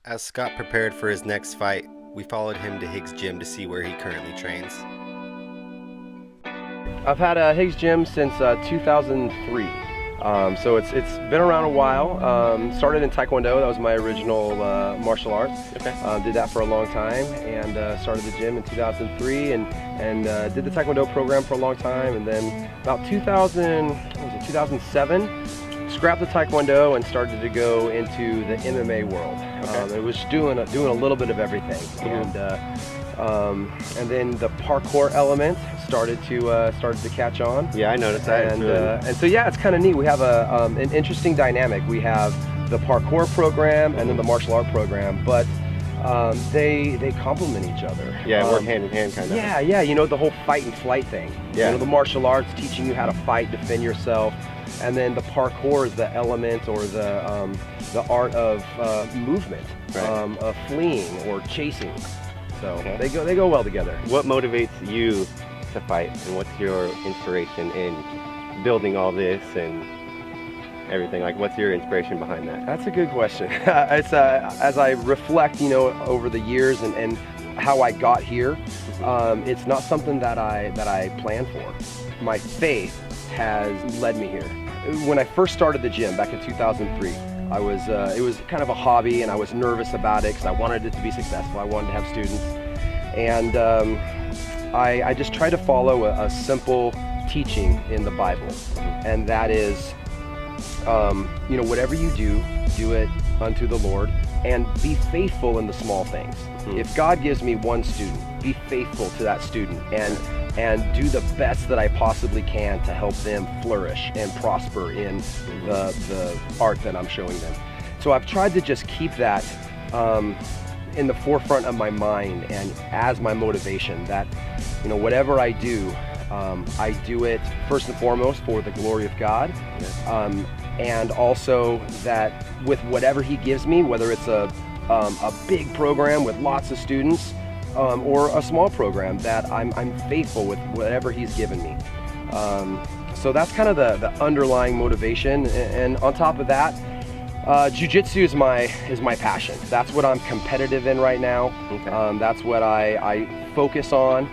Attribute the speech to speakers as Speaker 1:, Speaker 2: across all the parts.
Speaker 1: As Scott prepared for his next fight, we followed him to Higgs Gym to see where he currently trains.
Speaker 2: I've had a Higgs Gym since 2003, so it's been around a while. Started in Taekwondo, that was my original martial arts.
Speaker 1: Okay.
Speaker 2: Did that for a long time, and started the gym in 2003, and did the Taekwondo program for a long time, and then about 2007, scrapped the Taekwondo and started to go into the MMA world.
Speaker 1: Okay.
Speaker 2: It was doing a little bit of everything, and then the parkour element started to catch on.
Speaker 1: Yeah, I noticed that.
Speaker 2: And so yeah, it's kind of neat. We have an interesting dynamic. We have the parkour program and then the martial art program, but they complement each other.
Speaker 1: Yeah, work hand in hand, kind of.
Speaker 2: Yeah. You know, the whole fight and flight thing.
Speaker 1: Yeah.
Speaker 2: You know, the martial arts teaching you how to fight, defend yourself, and then the parkour is the element or the art of movement,
Speaker 1: Right.
Speaker 2: of fleeing or chasing. So
Speaker 1: Okay.
Speaker 2: they go well together.
Speaker 1: What motivates you to fight, and what's your inspiration in building all this and everything? Like, what's your inspiration behind that?
Speaker 2: That's a good question. It's as I reflect, you know, over the years and how I got here, it's not something that I planned for. My faith has led me here. When I first started the gym back in 2003, it was kind of a hobby, and I was nervous about it because I wanted it to be successful. I wanted to have students, and I just tried to follow a simple teaching in the Bible, and that is, you know, whatever you do, do it unto the Lord, and be faithful in the small things. If God gives me one student, be faithful to that student, and do the best that I possibly can to help them flourish and prosper in the art that I'm showing them. So I've tried to just keep that in the forefront of my mind and as my motivation, that, you know, whatever I do it first and foremost for the glory of God. And also that with whatever He gives me, whether it's a big program with lots of students, or a small program, that I'm faithful with whatever He's given me. So that's kind of the underlying motivation. And on top of that, jiu-jitsu is my passion. That's what I'm competitive in right now.
Speaker 1: Okay.
Speaker 2: That's what I focus on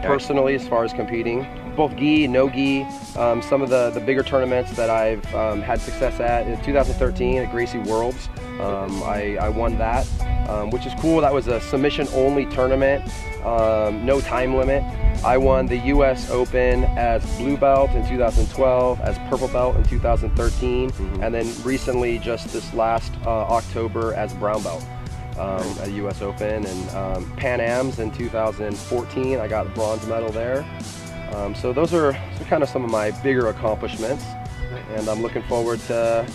Speaker 2: personally as far as competing. Both gi, no gi, some of the bigger tournaments that I've had success at. In 2013 at Gracie Worlds, I won that, which is cool. That was a submission-only tournament, no time limit. I won the US Open as blue belt in 2012, as purple belt in 2013, and then recently, just this last October, as brown belt. At US Open, and Pan Ams in 2014, I got the bronze medal there. So those are kind of some of my bigger accomplishments, and I'm looking forward to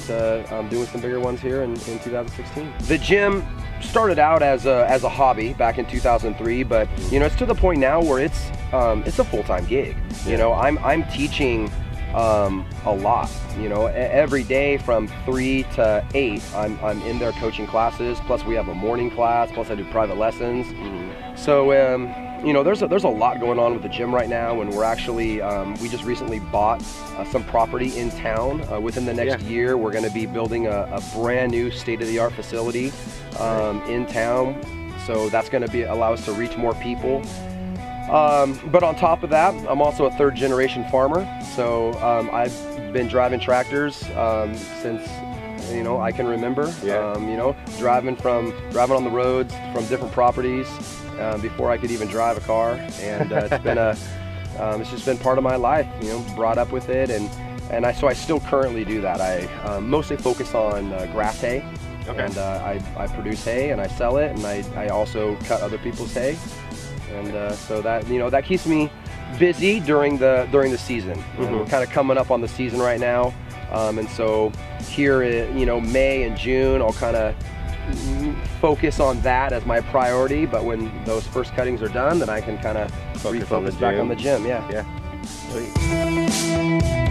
Speaker 2: doing some bigger ones here in 2016. The gym started out as a hobby back in 2003, but you know, it's to the point now where it's a full-time gig. You know, I'm teaching a lot. You know, every day from 3 to 8, I'm in there coaching classes. Plus we have a morning class. Plus I do private lessons. So you know, there's a lot going on with the gym right now, and we're actually we just recently bought some property in town. Within the next year, we're going to be building a brand new state-of-the-art facility in town. So that's going to allow us to reach more people. But on top of that, I'm also a third-generation farmer. So I've been driving tractors since, you know, I can remember. You know, driving on the roads from different properties before I could even drive a car, and it's just been part of my life. You know, brought up with it, and so I still currently do that. I mostly focus on grass hay.
Speaker 1: Okay.
Speaker 2: And I produce hay and I sell it, and I also cut other people's hay. And so that, you know, that keeps me busy during the season. And we're kind of coming up on the season right now, and so here, you know, May and June, I'll kind of focus on that as my priority. But when those first cuttings are done, then I can kind of refocus back on the gym. Yeah.
Speaker 1: Sweet.